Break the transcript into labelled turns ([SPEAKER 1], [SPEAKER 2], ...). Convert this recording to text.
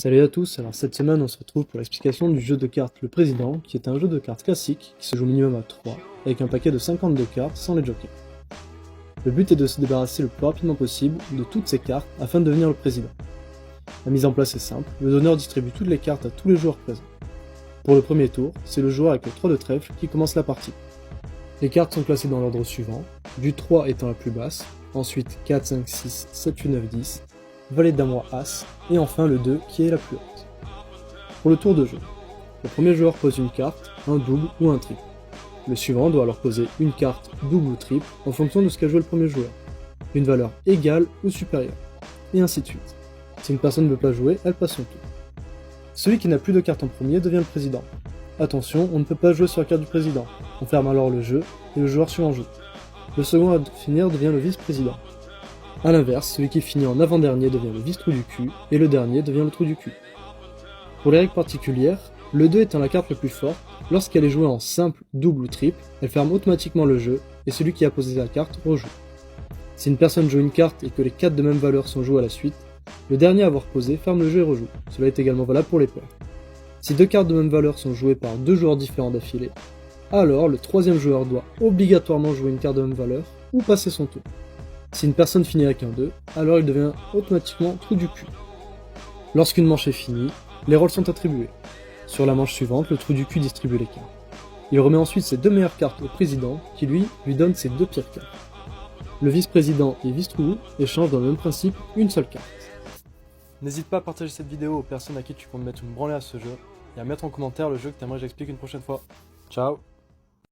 [SPEAKER 1] Salut à tous, alors cette semaine on se retrouve pour l'explication du jeu de cartes Le Président, qui est un jeu de cartes classique qui se joue minimum à 3, avec un paquet de 52 cartes sans les jokers. Le but est de se débarrasser le plus rapidement possible de toutes ces cartes afin de devenir le président. La mise en place est simple, le donneur distribue toutes les cartes à tous les joueurs présents. Pour le premier tour, c'est le joueur avec le 3 de trèfle qui commence la partie. Les cartes sont classées dans l'ordre suivant, du 3 étant la plus basse, ensuite 4, 5, 6, 7, 8, 9, 10, valet de dame roi as, et enfin le 2 qui est la plus haute. Pour le tour de jeu, le premier joueur pose une carte, un double ou un triple. Le suivant doit alors poser une carte double ou triple en fonction de ce qu'a joué le premier joueur, d'une valeur égale ou supérieure, et ainsi de suite. Si une personne ne veut pas jouer, elle passe son tour. Celui qui n'a plus de carte en premier devient le président. Attention, on ne peut pas jouer sur la carte du président, on ferme alors le jeu et le joueur suivant joue. Le second à finir devient le vice-président. A l'inverse, celui qui finit en avant-dernier devient le vice-trou du cul, et le dernier devient le trou du cul. Pour les règles particulières, le 2 étant la carte la plus forte, lorsqu'elle est jouée en simple, double ou triple, elle ferme automatiquement le jeu, et celui qui a posé la carte rejoue. Si une personne joue une carte et que les 4 de même valeur sont joués à la suite, le dernier à avoir posé ferme le jeu et rejoue. Cela est également valable pour les pairs. Si 2 cartes de même valeur sont jouées par 2 joueurs différents d'affilée, alors le troisième joueur doit obligatoirement jouer une carte de même valeur, ou passer son tour. Si une personne finit avec un 2, alors il devient automatiquement trou du cul. Lorsqu'une manche est finie, les rôles sont attribués. Sur la manche suivante, le trou du cul distribue les cartes. Il remet ensuite ses 2 meilleures cartes au président, qui lui donne ses 2 pires cartes. Le vice-président et vice-trou échangent dans le même principe une seule carte. N'hésite pas à partager cette vidéo aux personnes à qui tu comptes mettre une branlée à ce jeu, et à mettre en commentaire le jeu que t'aimerais que j'explique une prochaine fois. Ciao!